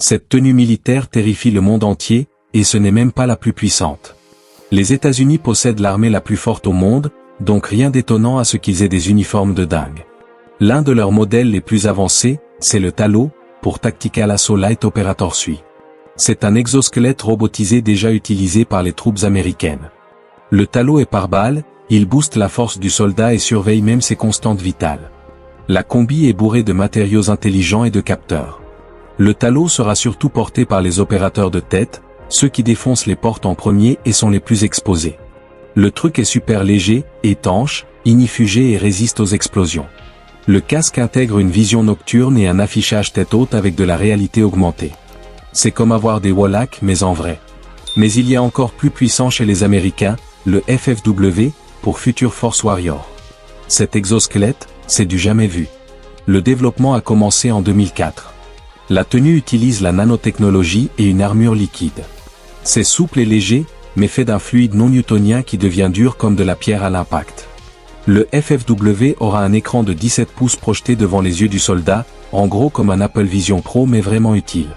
Cette tenue militaire terrifie le monde entier, et ce n'est même pas la plus puissante. Les États-Unis possèdent l'armée la plus forte au monde, donc rien d'étonnant à ce qu'ils aient des uniformes de dingue. L'un de leurs modèles les plus avancés, c'est le TALO, pour Tactical Assault Light Operator Suite. C'est un exosquelette robotisé déjà utilisé par les troupes américaines. Le TALO est pare-balles, il booste la force du soldat et surveille même ses constantes vitales. La combi est bourrée de matériaux intelligents et de capteurs. Le TALO sera surtout porté par les opérateurs de tête, ceux qui défoncent les portes en premier et sont les plus exposés. Le truc est super léger, étanche, ignifugé et résiste aux explosions. Le casque intègre une vision nocturne et un affichage tête haute avec de la réalité augmentée. C'est comme avoir des Wallach mais en vrai. Mais il y a encore plus puissant chez les Américains, le FFW, pour Future Force Warrior. Cet exosquelette, c'est du jamais vu. Le développement a commencé en 2004. La tenue utilise la nanotechnologie et une armure liquide. C'est souple et léger, mais fait d'un fluide non newtonien qui devient dur comme de la pierre à l'impact. Le FFW aura un écran de 17 pouces projeté devant les yeux du soldat, en gros comme un Apple Vision Pro mais vraiment utile.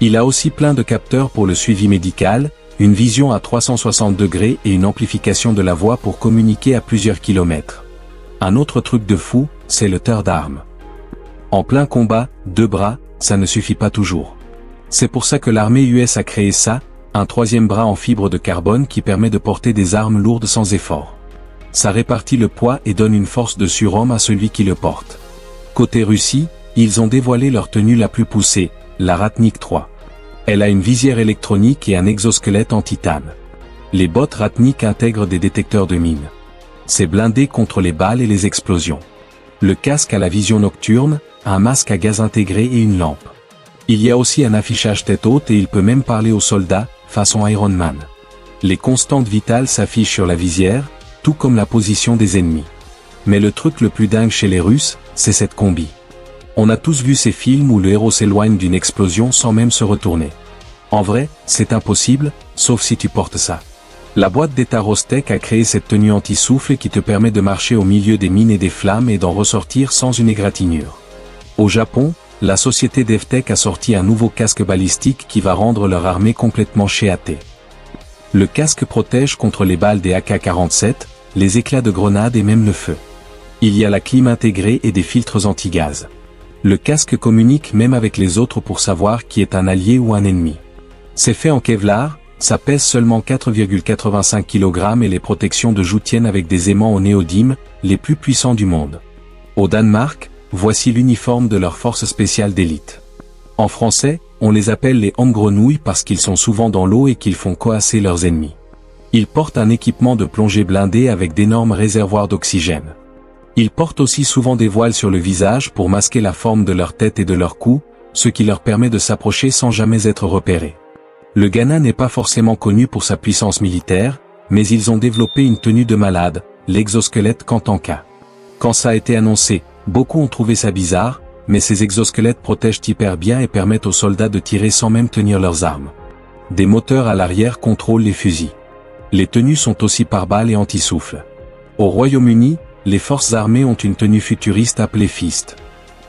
Il a aussi plein de capteurs pour le suivi médical, une vision à 360 degrés et une amplification de la voix pour communiquer à plusieurs kilomètres. Un autre truc de fou, c'est le third arm. En plein combat, 2 bras, ça ne suffit pas toujours. C'est pour ça que l'armée US a créé ça, un 3e bras en fibre de carbone qui permet de porter des armes lourdes sans effort. Ça répartit le poids et donne une force de surhomme à celui qui le porte. Côté Russie, ils ont dévoilé leur tenue la plus poussée, la Ratnik 3. Elle a une visière électronique et un exosquelette en titane. Les bottes Ratnik intègrent des détecteurs de mines. C'est blindé contre les balles et les explosions. Le casque a la vision nocturne, un masque à gaz intégré et une lampe. Il y a aussi un affichage tête haute et il peut même parler aux soldats, façon Iron Man. Les constantes vitales s'affichent sur la visière, tout comme la position des ennemis. Mais le truc le plus dingue chez les Russes, c'est cette combi. On a tous vu ces films où le héros s'éloigne d'une explosion sans même se retourner. En vrai, c'est impossible, sauf si tu portes ça. La boîte d'État Rostec a créé cette tenue anti-souffle qui te permet de marcher au milieu des mines et des flammes et d'en ressortir sans une égratignure. Au Japon, la société DevTech a sorti un nouveau casque balistique qui va rendre leur armée complètement chéatée. Le casque protège contre les balles des AK-47, les éclats de grenades et même le feu. Il y a la clim intégrée et des filtres anti-gaz. Le casque communique même avec les autres pour savoir qui est un allié ou un ennemi. C'est fait en Kevlar, ça pèse seulement 4,85 kg et les protections de joue tiennent avec des aimants au néodyme, les plus puissants du monde. Au Danemark, voici l'uniforme de leur force spéciale d'élite. En français, on les appelle les hommes-grenouilles parce qu'ils sont souvent dans l'eau et qu'ils font coasser leurs ennemis. Ils portent un équipement de plongée blindé avec d'énormes réservoirs d'oxygène. Ils portent aussi souvent des voiles sur le visage pour masquer la forme de leur tête et de leur cou, ce qui leur permet de s'approcher sans jamais être repérés. Le Ghana n'est pas forcément connu pour sa puissance militaire, mais ils ont développé une tenue de malade, l'exosquelette Kantanka. Quand ça a été annoncé, beaucoup ont trouvé ça bizarre, mais ces exosquelettes protègent hyper bien et permettent aux soldats de tirer sans même tenir leurs armes. Des moteurs à l'arrière contrôlent les fusils. Les tenues sont aussi pare-balles et anti-souffle. Au Royaume-Uni, les forces armées ont une tenue futuriste appelée Fist.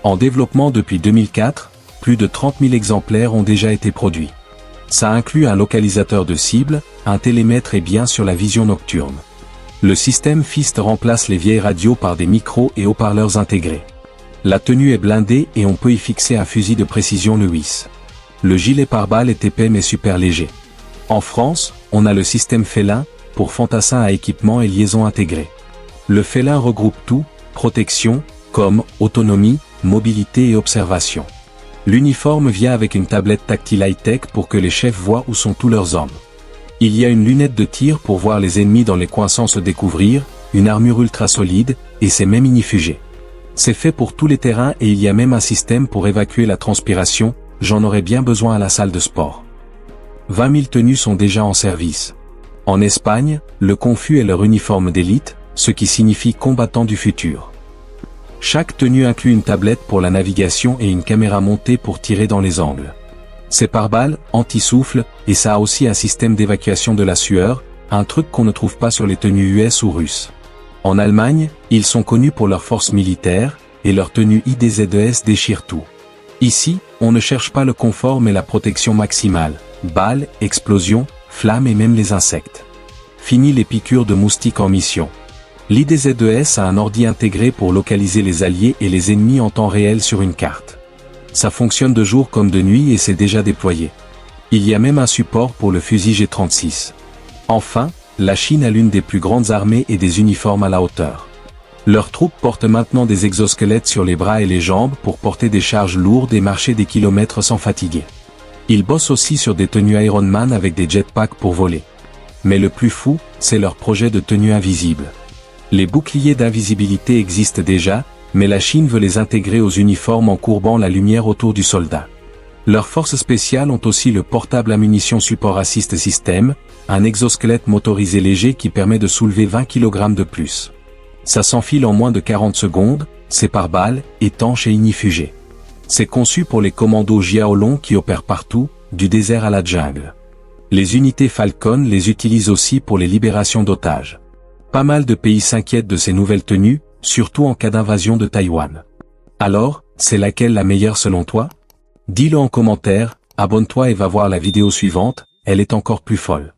En développement depuis 2004, plus de 30 000 exemplaires ont déjà été produits. Ça inclut un localisateur de cible, un télémètre et bien sûr la vision nocturne. Le système Fist remplace les vieilles radios par des micros et haut-parleurs intégrés. La tenue est blindée et on peut y fixer un fusil de précision Lewis. Le gilet pare-balles est épais mais super léger. En France, on a le système Félin, pour fantassin à équipement et liaison intégrée. Le Félin regroupe tout, protection, comme autonomie, mobilité et observation. L'uniforme vient avec une tablette tactile high-tech pour que les chefs voient où sont tous leurs hommes. Il y a une lunette de tir pour voir les ennemis dans les coins sans se découvrir, une armure ultra solide, et c'est même ignifugé. C'est fait pour tous les terrains et il y a même un système pour évacuer la transpiration, j'en aurais bien besoin à la salle de sport. 20 000 tenues sont déjà en service. En Espagne, le confus est leur uniforme d'élite, ce qui signifie combattant du futur. Chaque tenue inclut une tablette pour la navigation et une caméra montée pour tirer dans les angles. C'est pare-balles, anti-souffle, et ça a aussi un système d'évacuation de la sueur, un truc qu'on ne trouve pas sur les tenues US ou russes. En Allemagne, ils sont connus pour leur force militaire, et leur tenue IDZES déchire tout. Ici, On ne cherche pas le confort mais la protection maximale. Balles, explosions, flammes et même les insectes. Fini les piqûres de moustiques en mission. L'IDZ-ES a un ordi intégré pour localiser les alliés et les ennemis en temps réel sur une carte. Ça fonctionne de jour comme de nuit et c'est déjà déployé. Il y a même un support pour le fusil G36. Enfin, la Chine a l'une des plus grandes armées et des uniformes à la hauteur. Leurs troupes portent maintenant des exosquelettes sur les bras et les jambes pour porter des charges lourdes et marcher des kilomètres sans fatiguer. Ils bossent aussi sur des tenues Iron Man avec des jetpacks pour voler. Mais le plus fou, c'est leur projet de tenue invisible. Les boucliers d'invisibilité existent déjà, mais la Chine veut les intégrer aux uniformes en courbant la lumière autour du soldat. Leurs forces spéciales ont aussi le portable à munitions Support Assist System, un exosquelette motorisé léger qui permet de soulever 20 kg de plus. Ça s'enfile en moins de 40 secondes, c'est par balle, étanche et ignifugé. C'est conçu pour les commandos Jiaolong qui opèrent partout, du désert à la jungle. Les unités Falcon les utilisent aussi pour les libérations d'otages. Pas mal de pays s'inquiètent de ces nouvelles tenues, surtout en cas d'invasion de Taïwan. Alors, c'est laquelle la meilleure selon toi? Dis-le en commentaire, abonne-toi et va voir la vidéo suivante, elle est encore plus folle.